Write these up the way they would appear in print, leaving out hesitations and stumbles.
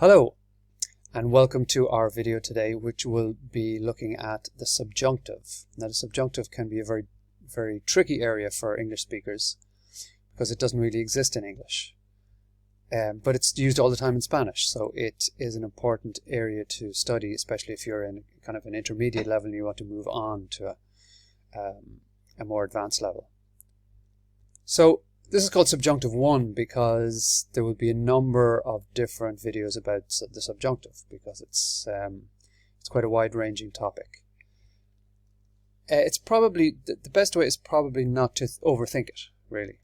Hello and welcome to our video today, which will be looking at the subjunctive. Now the subjunctive can be a very tricky area for English speakers because it doesn't really exist in English, but it's used all the time in Spanish, so it is an important area to study, especially if you're in kind of an intermediate level and you want to move on to a more advanced level. So this is called Subjunctive 1 because there will be a number of different videos about the subjunctive because it's quite a wide-ranging topic. It's probably, the best way is probably not to overthink it, really.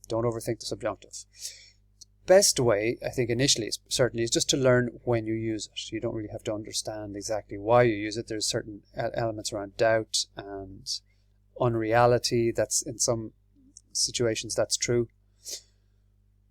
Don't overthink the subjunctive. Best way, I think initially, certainly, is just to learn when you use it. You don't really have to understand exactly why you use it. There's certain elements around doubt and unreality. That's in some situations that's true,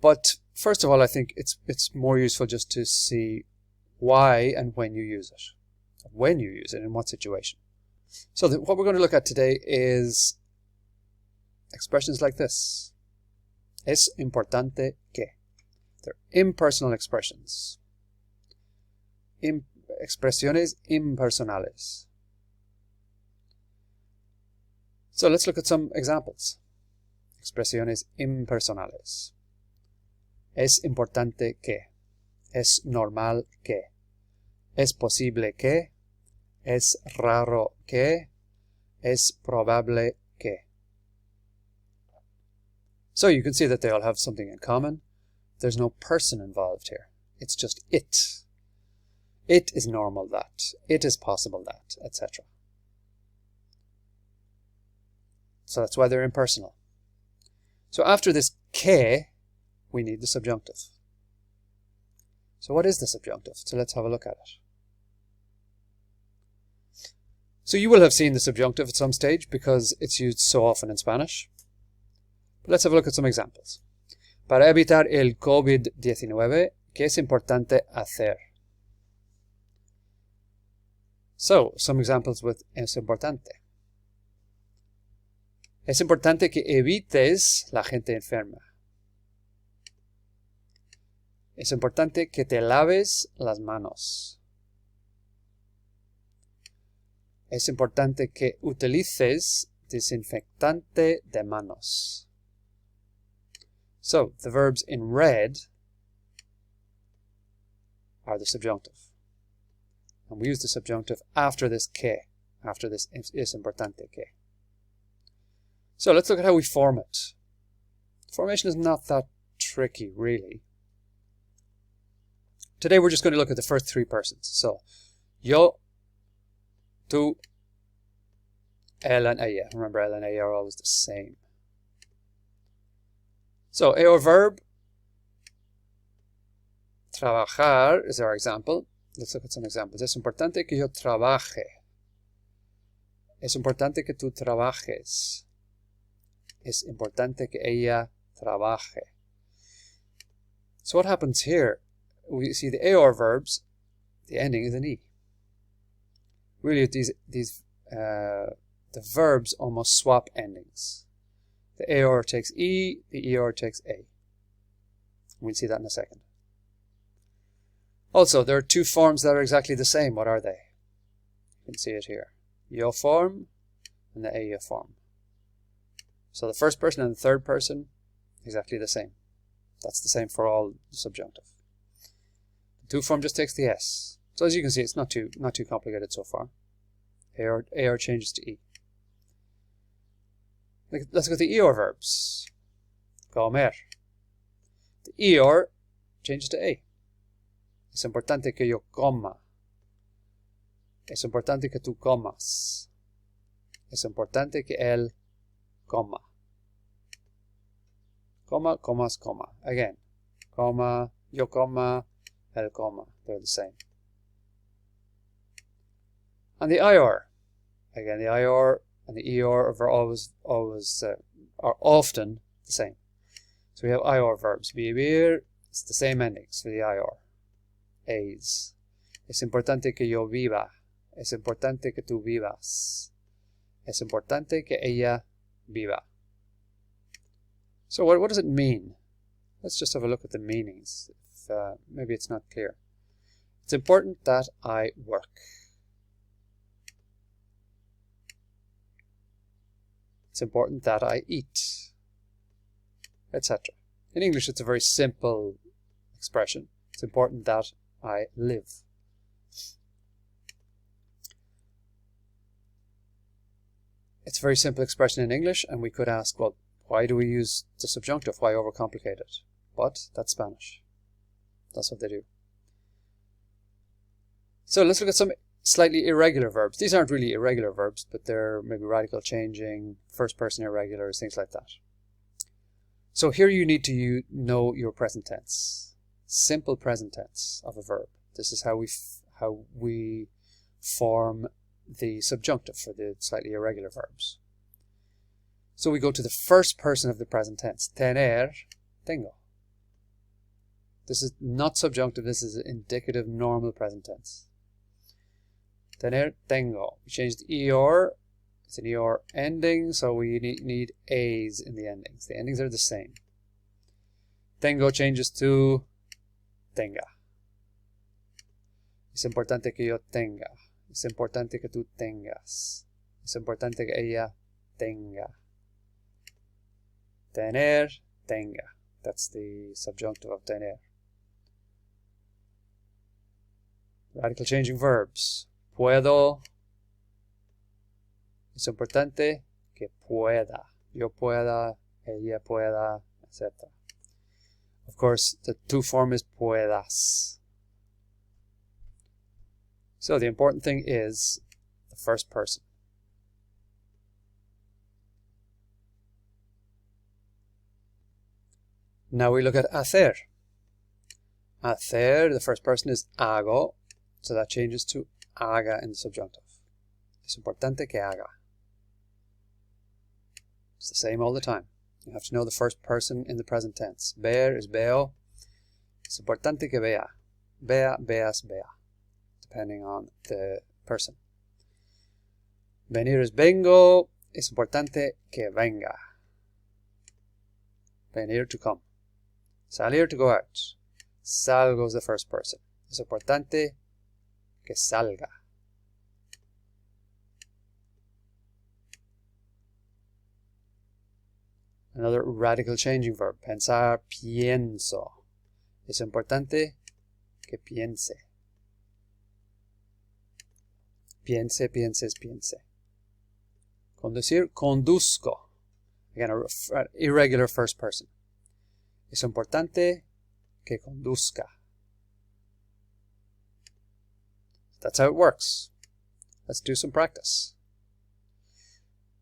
but first of all I think it's more useful just to see why and when you use it, in what situation. So what we're going to look at today is expressions like this: es importante que. They're impersonal expressions, expresiones impersonales. So let's look at some examples. Expresiones impersonales. Es importante que. Es normal que. Es posible que. Es raro que. Es probable que. So you can see that they all have something in common. There's no person involved here. It's just it. It is normal that. It is possible that, etc. So that's why they're impersonal. So after this que, we need the subjunctive. So what is the subjunctive? So let's have a look at it. So you will have seen the subjunctive at some stage because it's used so often in Spanish. But let's have a look at some examples. Para evitar el COVID-19, ¿qué es importante hacer? So, some examples with es importante. Es importante que evites la gente enferma. Es importante que te laves las manos. Es importante que utilices desinfectante de manos. So, the verbs in red are the subjunctive. And we use the subjunctive after this que, after this es importante que. So let's look at how we form it. Formation is not that tricky, really. Today we're just going to look at the first three persons. So, yo, tú, él, and ella. Remember, él and ella are always the same. So, our verb, trabajar, is our example. Let's look at some examples. Es importante que yo trabaje. Es importante que tú trabajes. Es importante que ella trabaje. So what happens here? We see the AOR verbs, the ending is an E. Really, the verbs almost swap endings. The AOR takes E, the EOR takes A. We'll see that in a second. Also, there are two forms that are exactly the same. What are they? You can see it here. Yo form and the ella form. So the first person and the third person, exactly the same. That's the same for all the subjunctive. The two form just takes the S. So as you can see, it's not too complicated so far. AR changes to E. Let's go to the EOR verbs. Comer. The EOR changes to A. Es importante que yo coma. Es importante que tú comas. Es importante que él coma. Coma, comas, coma. Again. Coma, yo coma, él coma. They're the same. And the IR. Again, the IR and the ER are often the same. So we have IR verbs. Vivir, it's the same endings for the IR. A's. Es importante que yo viva. Es importante que tú vivas. Es importante que ella viva. So what does it mean? Let's just have a look at the meanings. maybe it's not clear. It's important that I work. It's important that I eat, etc. In English, it's a very simple expression. It's important that I live. It's a very simple expression in English, and we could ask, well, why do we use the subjunctive? Why overcomplicate it? But that's Spanish. That's what they do. So let's look at some slightly irregular verbs. These aren't really irregular verbs, but they're maybe radical changing, first person irregulars, things like that. So here you need to know your present tense. Simple present tense of a verb. This is how we form the subjunctive for the slightly irregular verbs. So we go to the first person of the present tense. Tener, tengo. This is not subjunctive, this is indicative normal present tense. Tener, tengo. We changed ER. It's an ER ending, so we need A's in the endings. The endings are the same. Tengo changes to tenga. Es importante que yo tenga. Es importante que tú tengas. Es importante que ella tenga. Tener, tenga. That's the subjunctive of tener. Radical changing verbs. Puedo. Es importante que pueda. Yo pueda, ella pueda, etc. Of course, the to form is puedas. So the important thing is the first person. Now we look at hacer. Hacer, the first person is hago, so that changes to haga in the subjunctive. Es importante que haga. It's the same all the time. You have to know the first person in the present tense. Ver is veo. Es importante que vea. Vea, veas, vea. Depending on the person. Venir is vengo. Es importante que venga. Venir, to come. Salir, to go out. Salgo is the first person. Es importante que salga. Another radical changing verb. Pensar, pienso. Es importante que piense. Piense, pienses, piense. Conducir, conduzco. Again, an irregular first person. Es importante que conduzca. That's how it works. Let's do some practice.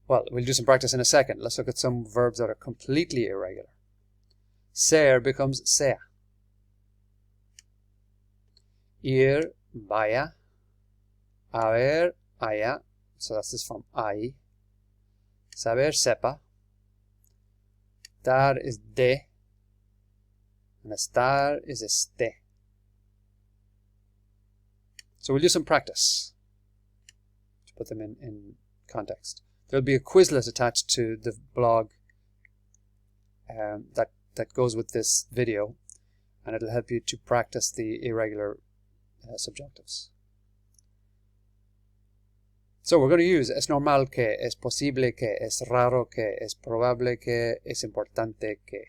Well, we'll do some practice in a second. Let's look at some verbs that are completely irregular. Ser becomes sea. Ir, vaya. Haber, haya. So that's this from hay. Saber, sepa. Dar is de. And estar is esté. So we'll do some practice to put them in context. There'll be a Quizlet attached to the blog that goes with this video, and it'll help you to practice the irregular subjunctives. So we're going to use es normal que, es posible que, es raro que, es probable que, es importante que.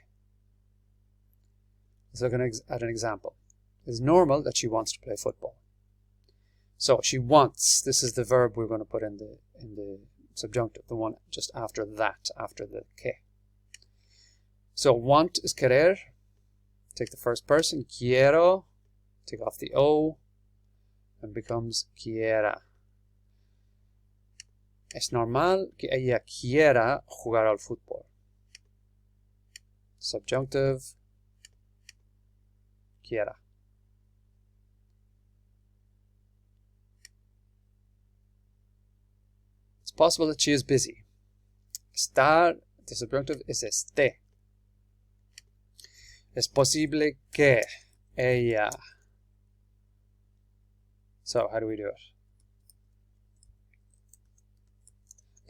Let's look at an example. It's normal that she wants to play football. So she wants. This is the verb we're going to put in the subjunctive, the one just after that, after the que. So want is querer. Take the first person, quiero. Take off the o, and becomes quiera. Es normal que ella quiera jugar al fútbol. Subjunctive, quiera. It's possible that she is busy. Estar, the subjunctive is esté. Es posible que ella. So, how do we do it?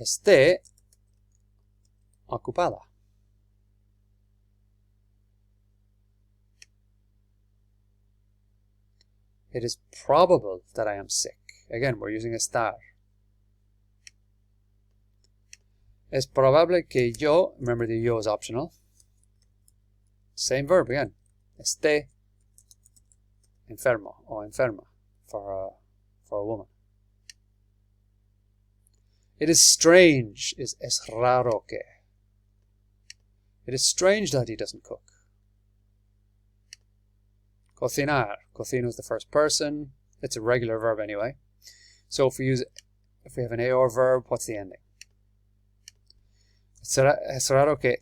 Esté ocupada. It is probable that I am sick. Again, we're using estar. Es probable que yo, remember the yo is optional. Same verb again. Esté enfermo or enferma for a woman. It is strange is es raro que. It is strange that he doesn't cook. Cocinar. Cocino is the first person. It's a regular verb anyway. So if we have an AOR verb, what's the ending? Es raro que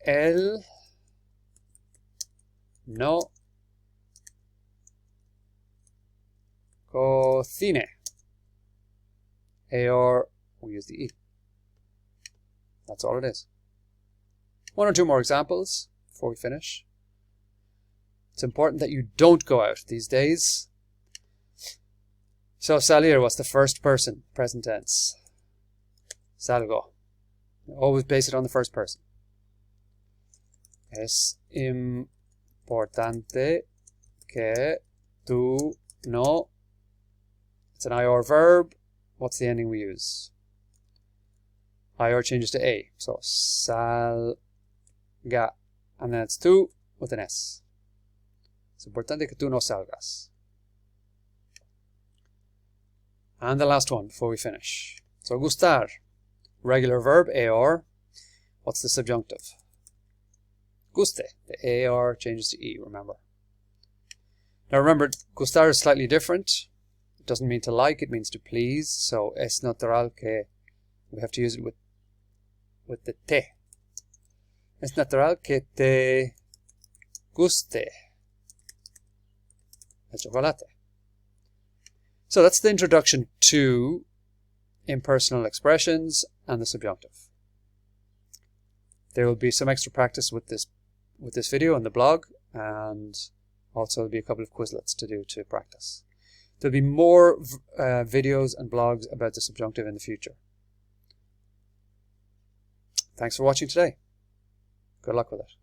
él no cocine. AOR, we use the E. That's all it is. One or two more examples before we finish. It's important that you don't go out these days. So salir was the first person, present tense. Salgo. Always base it on the first person. Es importante que tú no. It's an IR verb. What's the ending we use? IR changes to A. So salga. And then it's tú with an S. Es importante que tú no salgas. And the last one before we finish. So gustar. Regular verb, AR. What's the subjunctive? Guste. The AR changes to E, remember. Now remember, gustar is slightly different. It doesn't mean to like, it means to please. So es natural que, we have to use it with the te. Es natural que te guste el chocolate. So that's the introduction to impersonal expressions and the subjunctive. There will be some extra practice with this video on the blog, and also there'll be a couple of Quizlets to do to practice. There'll be more videos and blogs about the subjunctive in the future. Thanks for watching today. Good luck with it.